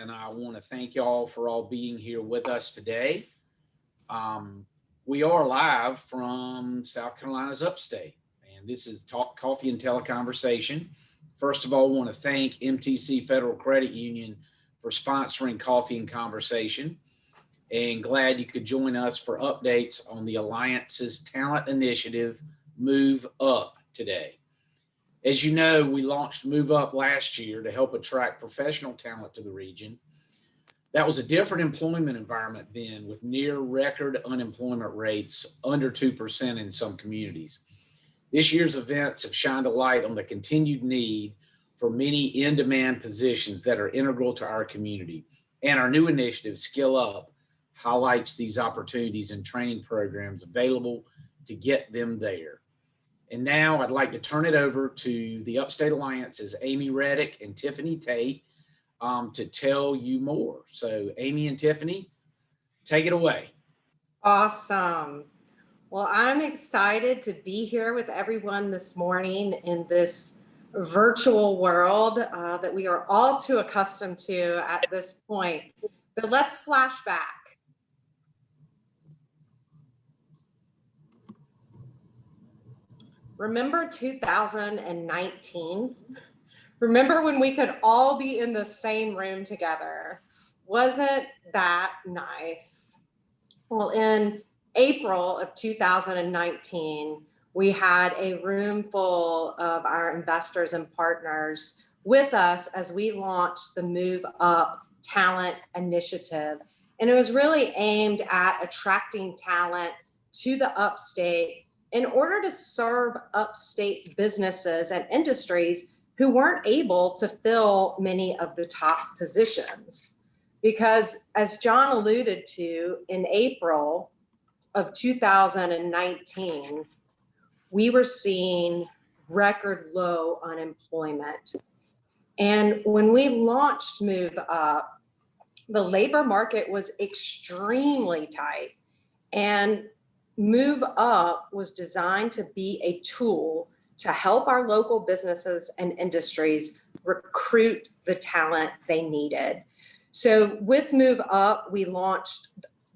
and I want to thank y'all for all being here with us today. We are live from South Carolina's Upstate, and this is Talk Coffee and Tele Conversation. First of all, I want to thank MTC Federal Credit Union for sponsoring Coffee and Conversation, and glad you could join us for updates on the Alliance's talent initiative, Move Up, today. As you know, we launched Move Up last year to help attract professional talent to the region. That was a different employment environment then, with near record unemployment rates under 2% in some communities. This year's events have shined a light on the continued need for many in-demand positions that are integral to our community. And our new initiative, Skill Up, highlights these opportunities and training programs available to get them there. And now I'd like to turn it over to the Upstate Alliance's Amy Reddick and Tiffany Tate to tell you more. So Amy and Tiffany, take it away. Awesome. Well, I'm excited to be here with everyone this morning in this virtual world that we are all too accustomed to at this point. So let's flash back. Remember 2019? Remember when we could all be in the same room together? Wasn't that nice? Well, in April of 2019, we had a room full of our investors and partners with us as we launched the Move Up Talent Initiative. And it was really aimed at attracting talent to the Upstate in order to serve Upstate businesses and industries who weren't able to fill many of the top positions. Because as John alluded to, in April of 2019, we were seeing record low unemployment. And when we launched Move Up, the labor market was extremely tight. And Move Up was designed to be a tool to help our local businesses and industries recruit the talent they needed. So with Move Up, we launched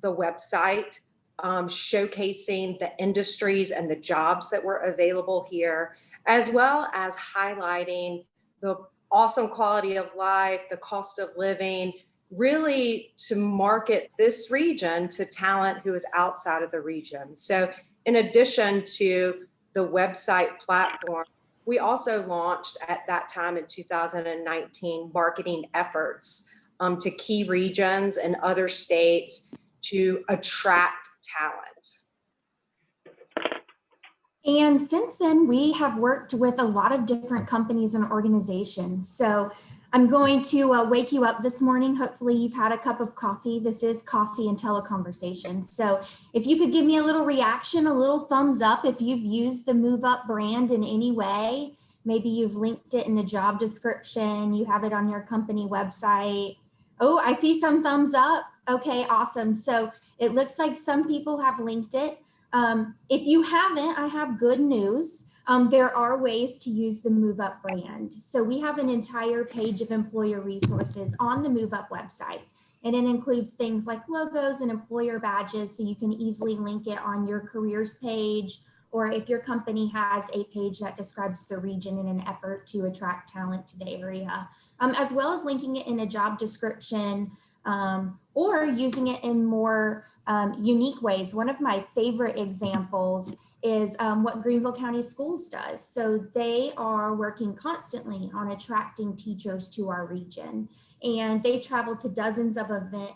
the website showcasing the industries and the jobs that were available here, as well as highlighting the awesome quality of life, the cost of living, really to market this region to talent who is outside of the region. So in addition to the website platform, we also launched at that time in 2019 marketing efforts to key regions and other states to attract talent. And since then, we have worked with a lot of different companies and organizations. So I'm going to wake you up this morning. Hopefully you've had a cup of coffee. This is Coffee and Tele Conversation. So if you could give me a little reaction, a little thumbs up if you've used the Move Up brand in any way. Maybe you've linked it in a job description, you have it on your company website. Oh, I see some thumbs up. Okay, awesome. So it looks like some people have linked it. If you haven't, I have good news. There are ways to use the Move Up brand. So we have an entire page of employer resources on the Move Up website, and it includes things like logos and employer badges, so you can easily link it on your careers page, or if your company has a page that describes the region in an effort to attract talent to the area, as well as linking it in a job description, or using it in more unique ways. One of my favorite examples is what Greenville County Schools does. So they are working constantly on attracting teachers to our region, and they travel to dozens of events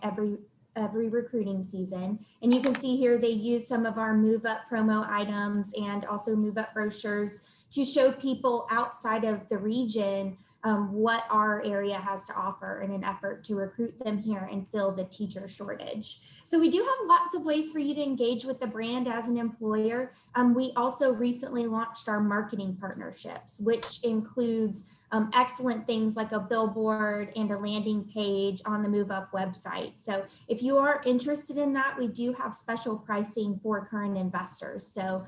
every recruiting season. And you can see here they use some of our Move Up promo items and also Move Up brochures to show people outside of the region what our area has to offer in an effort to recruit them here and fill the teacher shortage. So we do have lots of ways for you to engage with the brand as an employer. We also recently launched our marketing partnerships, which includes excellent things like a billboard and a landing page on the Move Up website. So if you are interested in that, we do have special pricing for current investors. So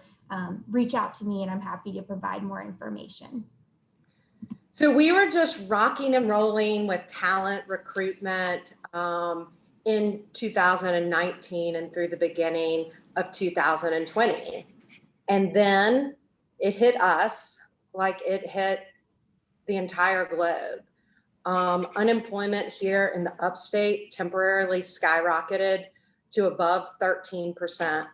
reach out to me and I'm happy to provide more information. So we were just rocking and rolling with talent recruitment in 2019 and through the beginning of 2020. And then it hit us like it hit the entire globe. Unemployment here in the upstate temporarily skyrocketed to above 13%.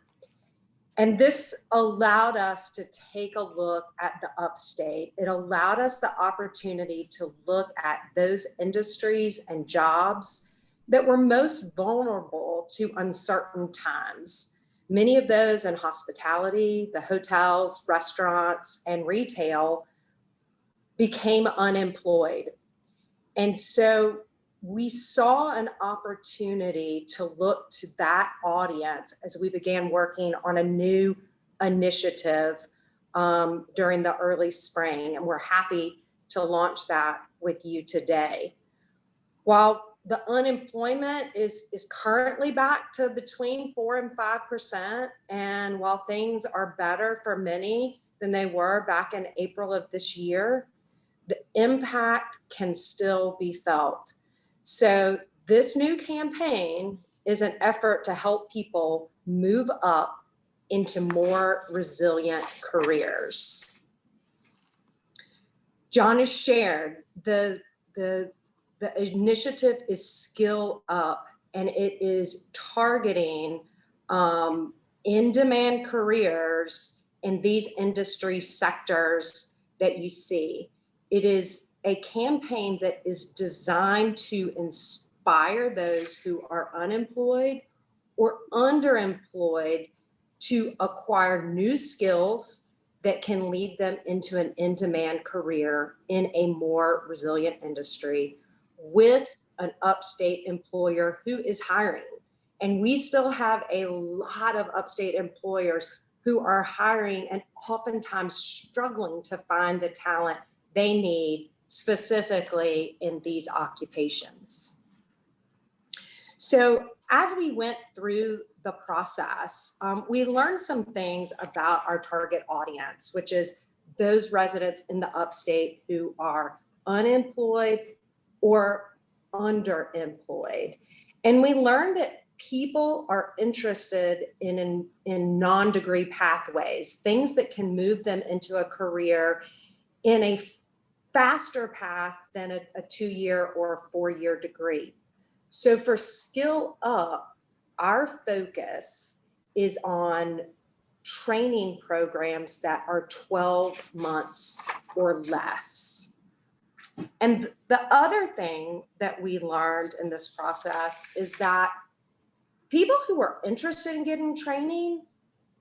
And this allowed us to take a look at the upstate. It allowed us the opportunity to look at those industries and jobs that were most vulnerable to uncertain times. Many of those in hospitality, the hotels, restaurants, and retail became unemployed. And so we saw an opportunity to look to that audience as we began working on a new initiative during the early spring. And we're happy to launch that with you today. While the unemployment is currently back to between 4 and 5%, and while things are better for many than they were back in April of this year, the impact can still be felt. So this new campaign is an effort to help people move up into more resilient careers. John has shared the initiative is Skill Up, and it is targeting in-demand careers in these industry sectors that you see. It is a campaign that is designed to inspire those who are unemployed or underemployed to acquire new skills that can lead them into an in-demand career in a more resilient industry with an upstate employer who is hiring. And we still have a lot of upstate employers who are hiring and oftentimes struggling to find the talent they need specifically in these occupations. So as we went through the process, we learned some things about our target audience, which is those residents in the upstate who are unemployed or underemployed. And we learned that people are interested in non-degree pathways, things that can move them into a career in a faster path than a 2-year or a 4-year degree. So for Skill Up, our focus is on training programs that are 12 months or less. And the other thing that we learned in this process is that people who are interested in getting training,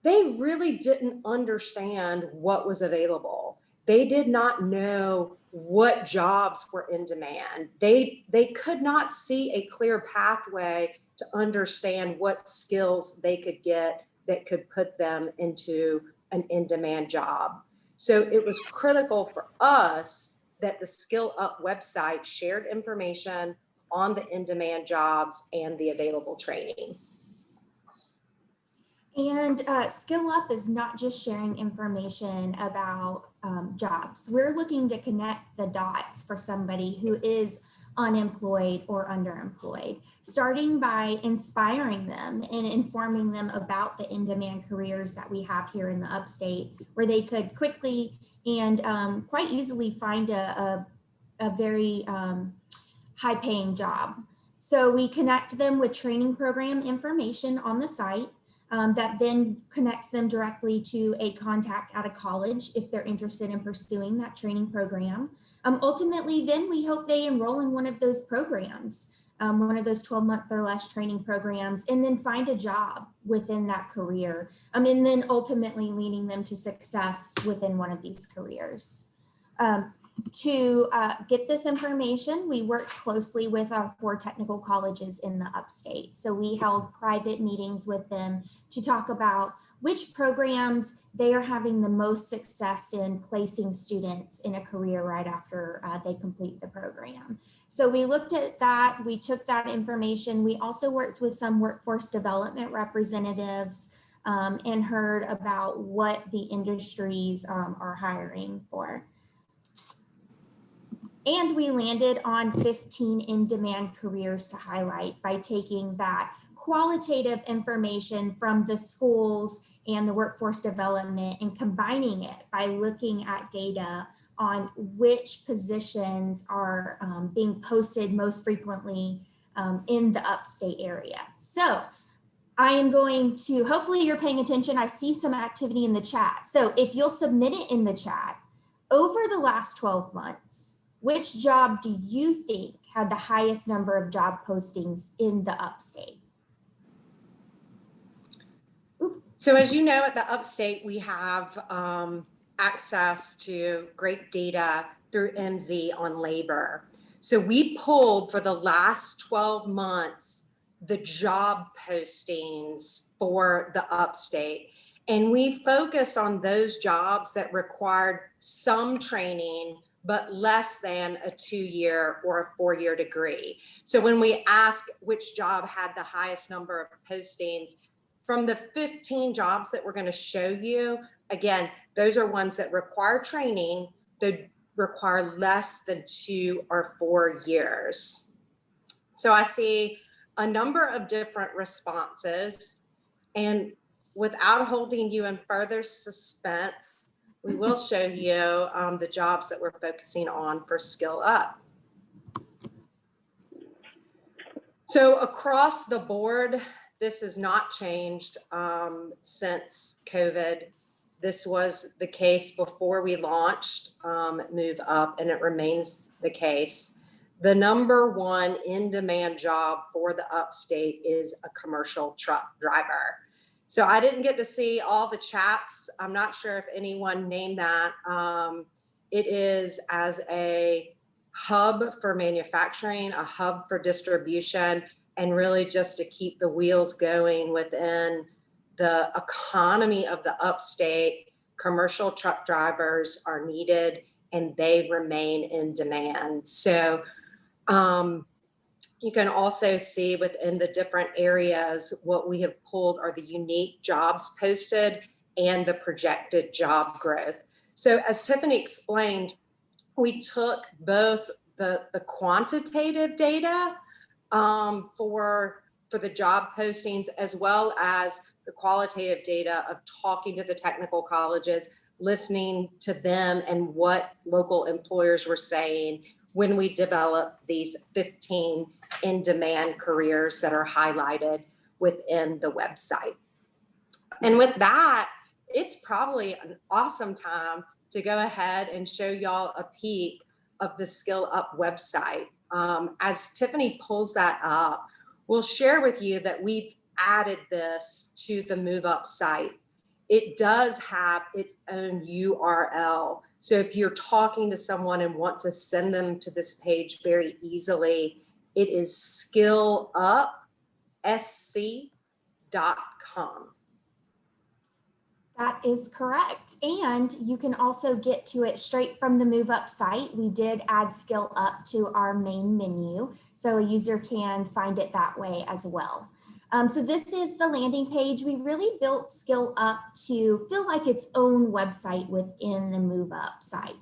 they really didn't understand what was available. They did not know what jobs were in demand. They could not see a clear pathway to understand what skills they could get that could put them into an in-demand job. So it was critical for us that the Skill Up website shared information on the in-demand jobs and the available training. And Skill Up is not just sharing information about jobs. We're looking to connect the dots for somebody who is unemployed or underemployed, starting by inspiring them and informing them about the in-demand careers that we have here in the upstate, where they could quickly and quite easily find a very high-paying job. So we connect them with training program information on the site. That then connects them directly to a contact at a college if they're interested in pursuing that training program. Ultimately, then we hope they enroll in one of those programs, one of those 12-month or less training programs, and then find a job within that career, and then ultimately leading them to success within one of these careers. To get this information, we worked closely with our 4 technical colleges in the upstate. So we held private meetings with them to talk about which programs they are having the most success in placing students in a career right after they complete the program. So we looked at that, we took that information. We also worked with some workforce development representatives and heard about what the industries are hiring for. And we landed on 15 in-demand careers to highlight by taking that qualitative information from the schools and the workforce development and combining it by looking at data on which positions are being posted most frequently in the upstate area. So I am going to, hopefully you're paying attention. I see some activity in the chat. So if you'll submit it in the chat, over the last 12 months, which job do you think had the highest number of job postings in the upstate? So as you know, at the upstate, we have access to great data through MZ on labor. So we pulled for the last 12 months, the job postings for the upstate. And we focused on those jobs that required some training, but less than a 2-year or a 4-year degree. So when we ask which job had the highest number of postings, from the 15 jobs that we're going to show you, again, those are ones that require training, that require less than 2 or 4 years. So I see a number of different responses, and without holding you in further suspense, we will show you the jobs that we're focusing on for Skill Up. So across the board, this has not changed since COVID. This was the case before we launched Move Up, and it remains the case. The number one in-demand job for the upstate is a commercial truck driver. So I didn't get to see all the chats. I'm not sure if anyone named that. It is as a hub for manufacturing, a hub for distribution, and really just to keep the wheels going within the economy of the upstate. Commercial truck drivers are needed and they remain in demand. So you can also see within the different areas, what we have pulled are the unique jobs posted and the projected job growth. So as Tiffany explained, we took both the quantitative data for the job postings, as well as the qualitative data of talking to the technical colleges, listening to them and what local employers were saying when we developed these 15 in-demand careers that are highlighted within the website. And with that, it's probably an awesome time to go ahead and show y'all a peek of the Skill Up website. As Tiffany pulls that up, we'll share with you that we've added this to the Move Up site. It does have its own URL. So if you're talking to someone and want to send them to this page very easily, it is skillupsc.com. That is correct. And you can also get to it straight from the Move Up site. We did add Skill Up to our main menu, so a user can find it that way as well. So this is the landing page. We really built Skill Up to feel like its own website within the Move Up site.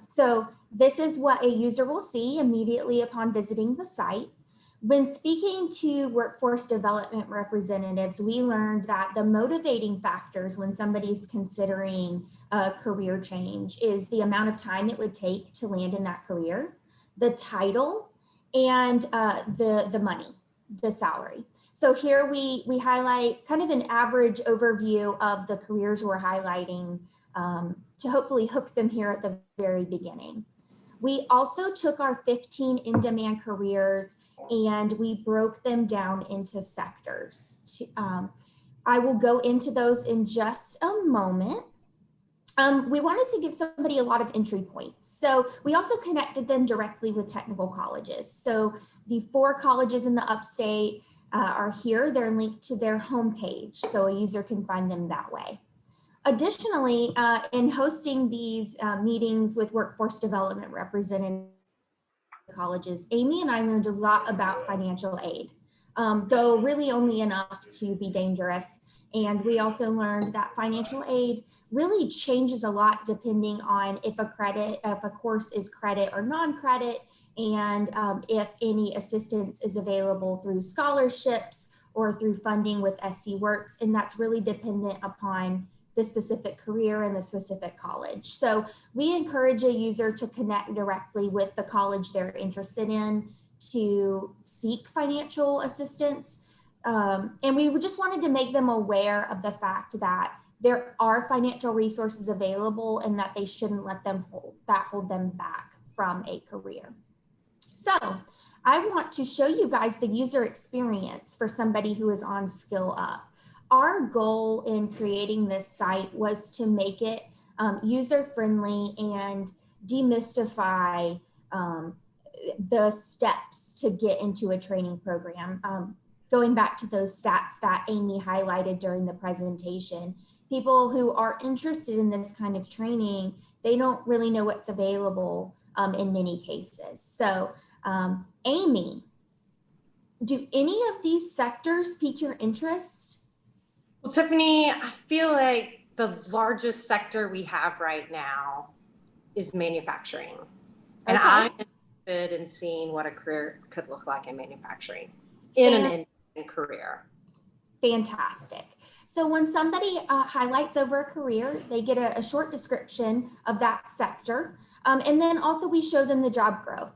So this is what a user will see immediately upon visiting the site. When speaking to workforce development representatives, we learned that the motivating factors when somebody's considering a career change is the amount of time it would take to land in that career, the title, and the money, the salary. So here we highlight kind of an average overview of the careers we're highlighting to hopefully hook them here at the very beginning. We also took our 15 in-demand careers and we broke them down into sectors. I will go into those in just a moment. We wanted to give somebody a lot of entry points. So we also connected them directly with technical colleges. So the 4 colleges in the upstate are here. They're linked to their homepage, so a user can find them that way. Additionally, in hosting these meetings with workforce development representatives colleges, Amy and I learned a lot about financial aid, though really only enough to be dangerous. And we also learned that financial aid really changes a lot depending on if a course is credit or non-credit, and if any assistance is available through scholarships or through funding with SC Works, and that's really dependent upon the specific career and the specific college. So we encourage a user to connect directly with the college they're interested in to seek financial assistance. And we just wanted to make them aware of the fact that there are financial resources available and that they shouldn't let them hold them back from a career. So I want to show you guys the user experience for somebody who is on Skill Up. Our goal in creating this site was to make it user-friendly and demystify the steps to get into a training program. Going back to those stats that Amy highlighted during the presentation, people who are interested in this kind of training, they don't really know what's available in many cases. So Amy, do any of these sectors pique your interest? Well, Tiffany, I feel like the largest sector we have right now is manufacturing. And Okay. I'm interested in seeing what a career could look like in manufacturing in an independent career. Fantastic. So when somebody highlights over a career, they get a short description of that sector. And then also we show them the job growth,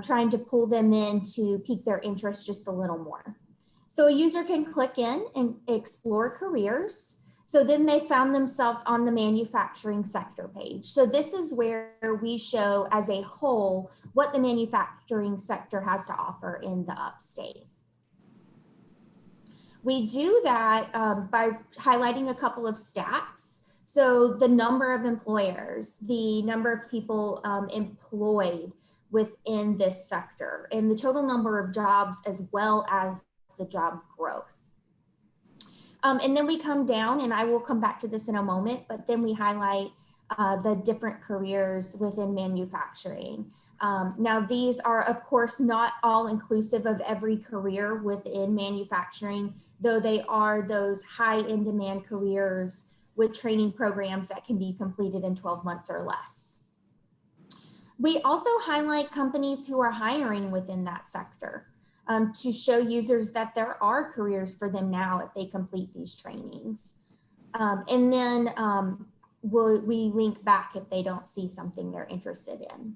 trying to pull them in to pique their interest just a little more. So a user can click in and explore careers. So then they found themselves on the manufacturing sector page. So this is where we show as a whole what the manufacturing sector has to offer in the upstate. We do that by highlighting a couple of stats. So the number of employers, the number of people employed within this sector, and the total number of jobs as well as the job growth. And then we come down, and I will come back to this in a moment, but then we highlight the different careers within manufacturing. Now these are of course not all inclusive of every career within manufacturing, though they are those high in demand careers with training programs that can be completed in 12 months or less. We also highlight companies who are hiring within that sector to show users that there are careers for them now if they complete these trainings. And then we link back if they don't see something they're interested in.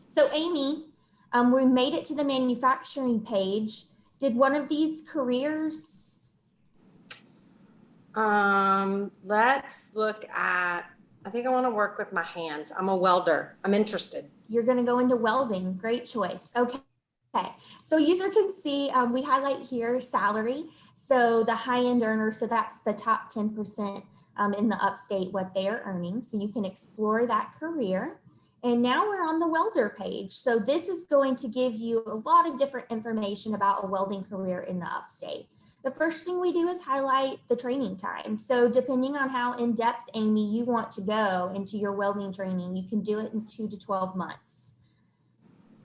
So Amy, we made it to the manufacturing page. Did one of these careers? Let's look at, I think I want to work with my hands. I'm a welder. I'm interested. You're going to go into welding. Great choice. Okay. So user can see, we highlight here salary. So the high-end earner, so that's the top 10% in the upstate, what they are earning. So you can explore that career. And now we're on the welder page. So this is going to give you a lot of different information about a welding career in the upstate. The first thing we do is highlight the training time. So depending on how in-depth, Amy, you want to go into your welding training, you can do it in 2 to 12 months.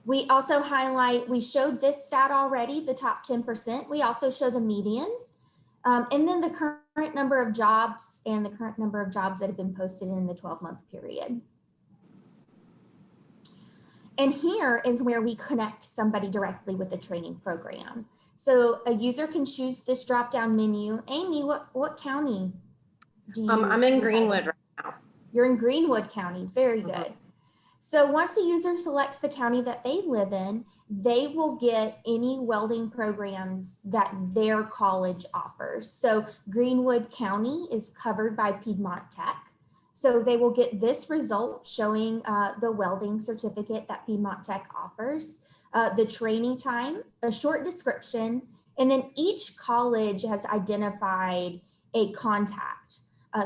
We also highlight, we showed this stat already, the top 10%. We also show the median, and then the current number of jobs and the current number of jobs that have been posted in the 12-month period. And here is where we connect somebody directly with the training program. So a user can choose this drop-down menu. Amy, what county do you? I'm in Greenwood right now. You're in Greenwood County, very good. So once a user selects the county that they live in, they will get any welding programs that their college offers. So Greenwood County is covered by Piedmont Tech. So they will get this result showing the welding certificate that Piedmont Tech offers, the training time, a short description, and then each college has identified a contact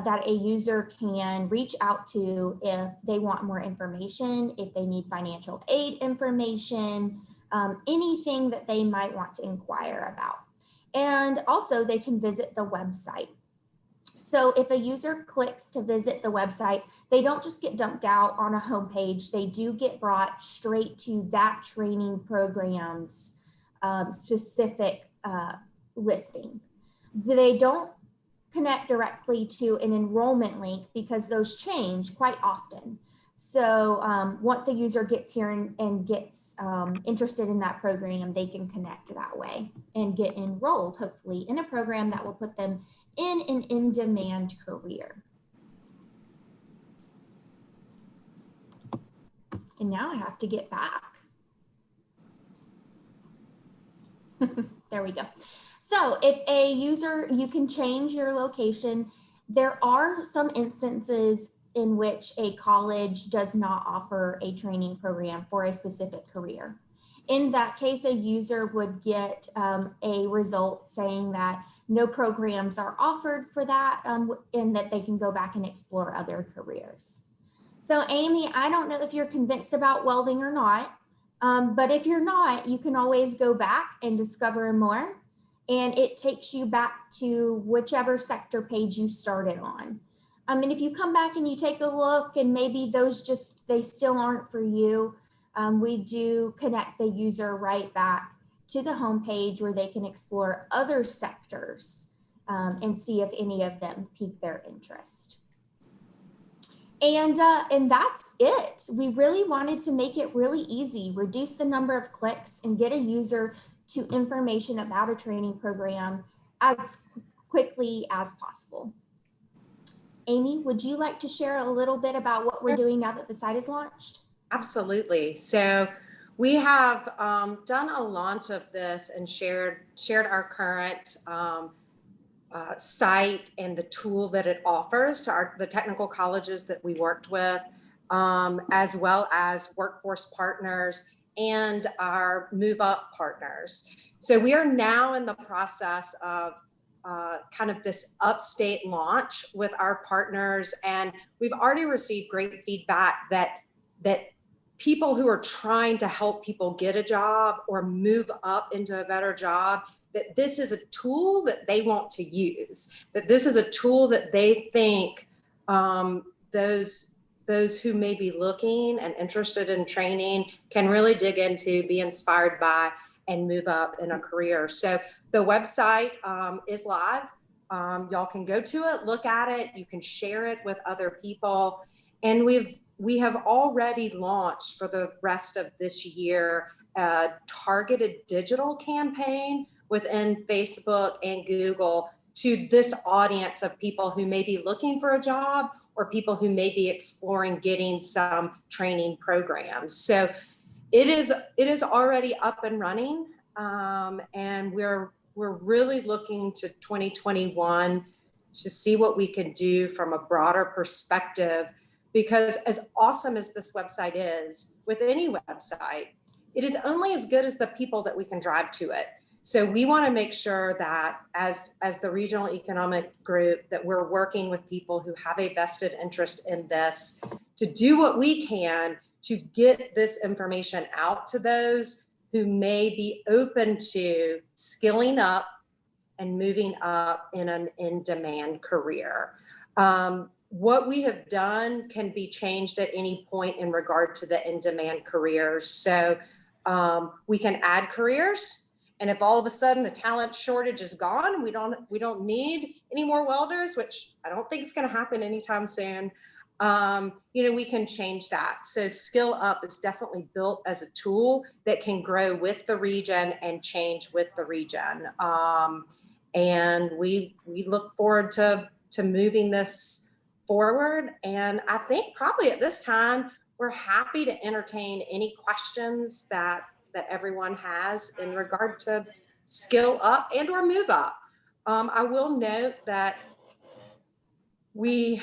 that a user can reach out to if they want more information, if they need financial aid information, anything that they might want to inquire about. And also they can visit the website. So if a user clicks to visit the website, they don't just get dumped out on a homepage, they do get brought straight to that training program's specific listing. They don't connect directly to an enrollment link because those change quite often. So once a user gets here and gets interested in that program, they can connect that way and get enrolled, hopefully, in a program that will put them in an in-demand career. And now I have to get back. There we go. So if a user, you can change your location. There are some instances in which a college does not offer a training program for a specific career. In that case, a user would get a result saying that no programs are offered for that and that they can go back and explore other careers. So Amy, I don't know if you're convinced about welding or not, but if you're not, you can always go back and discover more. And it takes you back to whichever sector page you started on. And if you come back and you take a look and maybe those they still aren't for you, we do connect the user right back to the homepage where they can explore other sectors and see if any of them pique their interest. And that's it. We really wanted to make it really easy, reduce the number of clicks and get a user to information about a training program as quickly as possible. Amy, would you like to share a little bit about what we're doing now that the site is launched? Absolutely. So we have done a launch of this and shared our current site and the tool that it offers to the technical colleges that we worked with, as well as workforce partners and our move up partners. So we are now in the process of kind of this upstate launch with our partners, and we've already received great feedback that people who are trying to help people get a job or move up into a better job, that this is a tool that they want to use, that this is a tool that they think those who may be looking and interested in training can really dig into, be inspired by, and move up in a career. So the website is live. Y'all can go to it, look at it. You can share it with other people. And we have already launched for the rest of this year a targeted digital campaign within Facebook and Google to this audience of people who may be looking for a job or people who may be exploring getting some training programs. So it is already up and running, and we're really looking to 2021 to see what we can do from a broader perspective, because as awesome as this website is, with any website, it is only as good as the people that we can drive to it. So we want to make sure that as the regional economic group, that we're working with people who have a vested interest in this to do what we can to get this information out to those who may be open to skilling up and moving up in an in-demand career. What we have done can be changed at any point in regard to the in-demand careers. So we can add careers. And if all of a sudden the talent shortage is gone, we don't need any more welders, which I don't think is going to happen anytime soon. We can change that. So Skill Up is definitely built as a tool that can grow with the region and change with the region. And we look forward to moving this forward. And I think probably at this time, we're happy to entertain any questions that everyone has in regard to Skill Up and or Move Up. I will note that we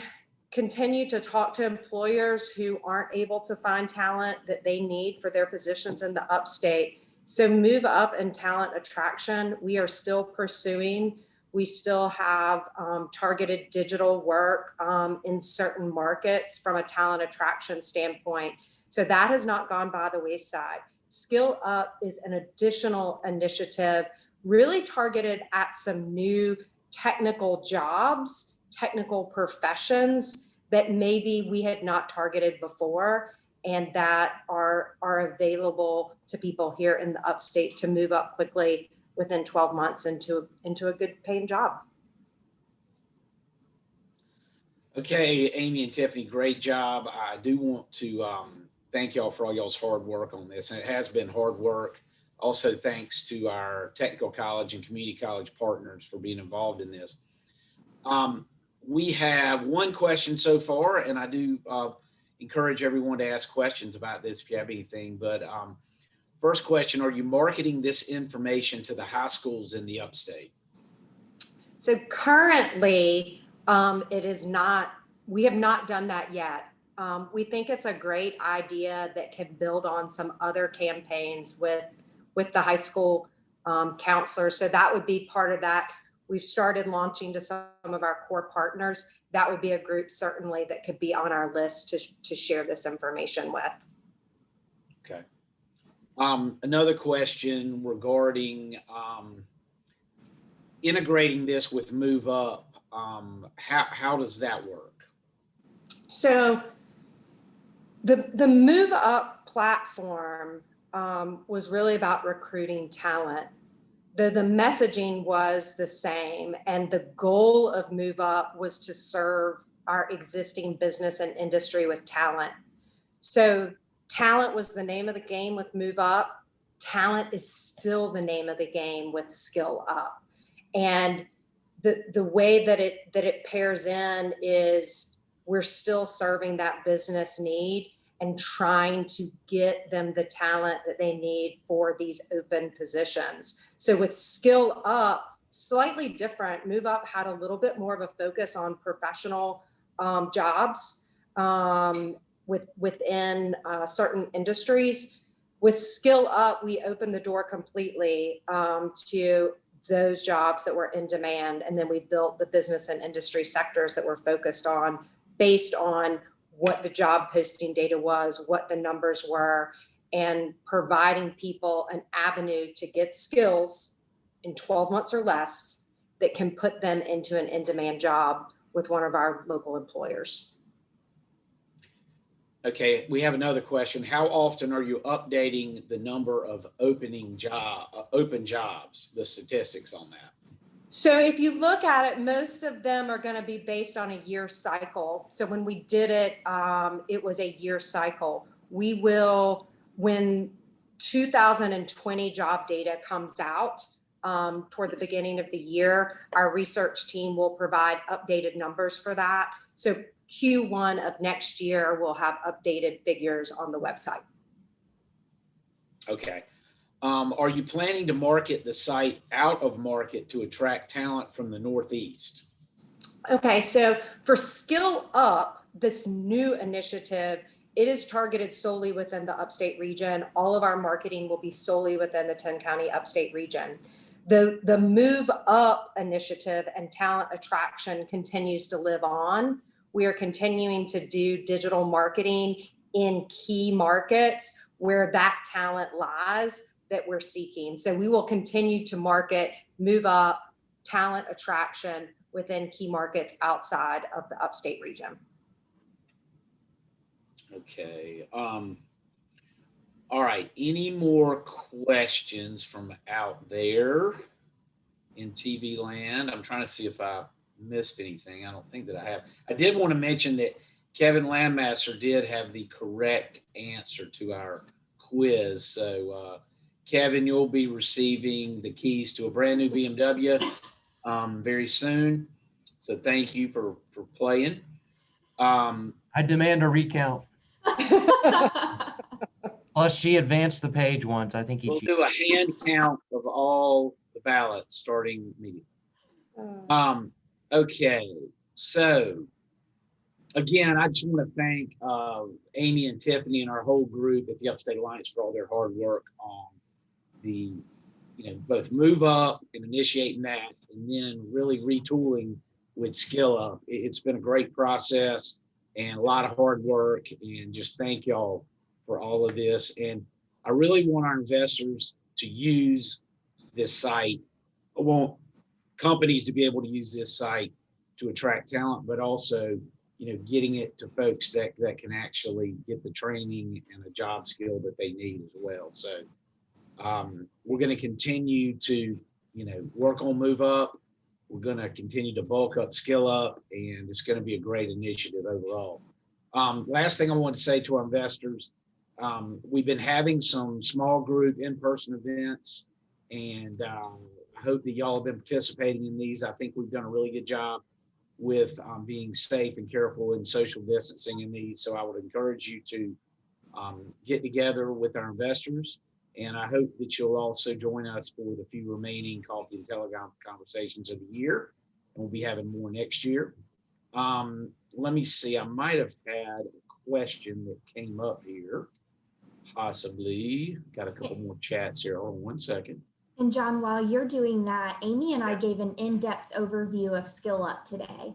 continue to talk to employers who aren't able to find talent that they need for their positions in the upstate. So Move Up and talent attraction, we are still pursuing. We still have targeted digital work in certain markets from a talent attraction standpoint. So that has not gone by the wayside. Skill Up is an additional initiative really targeted at some new technical jobs, technical professions that maybe we had not targeted before, and that are available to people here in the upstate to move up quickly within 12 months into a good paying job. Okay, Amy and Tiffany, great job. I do want to thank y'all for all y'all's hard work on this. And it has been hard work. Also, thanks to our technical college and community college partners for being involved in this. We have one question so far, and I do encourage everyone to ask questions about this if you have anything. But first question, are you marketing this information to the high schools in the upstate? So currently, it is not, we have not done that yet. We think it's a great idea that can build on some other campaigns with the high school counselors. So that would be part of that. We've started launching to some of our core partners. That would be a group certainly that could be on our list to share this information with. Okay. Another question regarding integrating this with Move Up. How does that work? So the Move Up platform was really about recruiting talent. The messaging was the same, and the goal of Move Up was to serve our existing business and industry with talent. So talent was the name of the game with Move Up. Talent is still the name of the game with Skill Up. And the way that it pairs in is we're still serving that business need and trying to get them the talent that they need for these open positions. So with Skill Up, slightly different. Move Up had a little bit more of a focus on professional jobs within certain industries. With Skill Up, we opened the door completely to those jobs that were in demand. And then we built the business and industry sectors that we're focused on based on what the job posting data was, what the numbers were, and providing people an avenue to get skills in 12 months or less that can put them into an in-demand job with one of our local employers. Okay, we have another question. How often are you updating the number of open jobs, the statistics on that? So if you look at it, most of them are going to be based on a year cycle. So when we did it, it was a year cycle. We will, when 2020 job data comes out toward the beginning of the year, our research team will provide updated numbers for that. So Q1 of next year, we'll have updated figures on the website. Okay. Are you planning to market the site out of market to attract talent from the Northeast? Okay, so for Skill Up, this new initiative, it is targeted solely within the upstate region. All of our marketing will be solely within the 10-county upstate region. The Move Up initiative and talent attraction continues to live on. We are continuing to do digital marketing in key markets where that talent lies that we're seeking. So we will continue to market Move Up, talent attraction within key markets outside of the upstate region. Okay. All right. Any more questions from out there in TV land? I'm trying to see if I missed anything. I don't think that I have. I did want to mention that Kevin Landmaster did have the correct answer to our quiz. So, Kevin, you'll be receiving the keys to a brand new BMW very soon. So thank you for playing. I demand a recount. Plus, she advanced the page once. I think We'll do a hand count of all the ballots starting immediately. Okay, so again, I just want to thank Amy and Tiffany and our whole group at the Upstate Alliance for all their hard work on the, both Move Up and initiating that, and then really retooling with Skill Up. It's been a great process and a lot of hard work, and just thank y'all for all of this. And I really want our investors to use this site. I want companies to be able to use this site to attract talent, but also, getting it to folks that can actually get the training and a job skill that they need as well. So we're going to continue to, work on Move Up. We're going to continue to bulk up, skill up, and it's going to be a great initiative overall. Last thing I want to say to our investors, we've been having some small group in-person events, and I hope that y'all have been participating in these. I think we've done a really good job with being safe and careful and social distancing in these. So I would encourage you to get together with our investors. And I hope that you'll also join us for the few remaining Coffee and Telegram conversations of the year. And we'll be having more next year. Let me see. I might have had a question that came up here. Possibly. Got a couple more chats here. Hold on one second. And John, while you're doing that, Amy and I gave an in-depth overview of Skill Up today.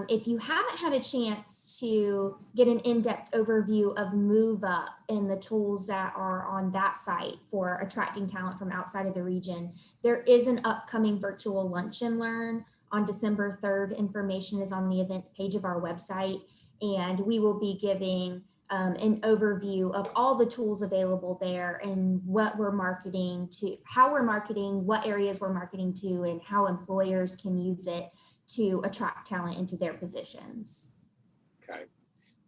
If you haven't had a chance to get an in-depth overview of Move Up and the tools that are on that site for attracting talent from outside of the region, there is an upcoming virtual lunch and learn on December 3rd. Information is on the events page of our website, and we will be giving an overview of all the tools available there and what we're marketing to, how we're marketing, what areas we're marketing to, and how employers can use it to attract talent into their positions. Okay.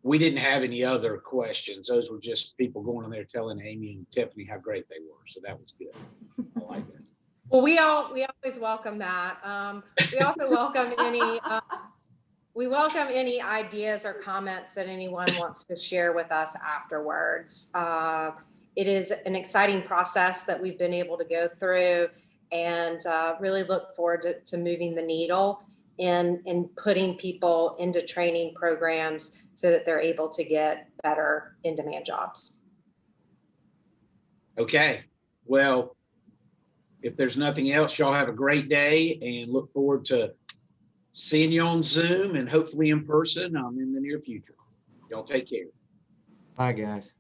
We didn't have any other questions. Those were just people going on there telling Amy and Tiffany how great they were. So that was good. I like that. Well, we always welcome that. We also welcome any ideas or comments that anyone wants to share with us afterwards. It is an exciting process that we've been able to go through, and really look forward to moving the needle in putting people into training programs so that they're able to get better in-demand jobs. Okay. Well, if there's nothing else, y'all have a great day and look forward to seeing you on Zoom and hopefully in person in the near future. Y'all take care. Bye, guys.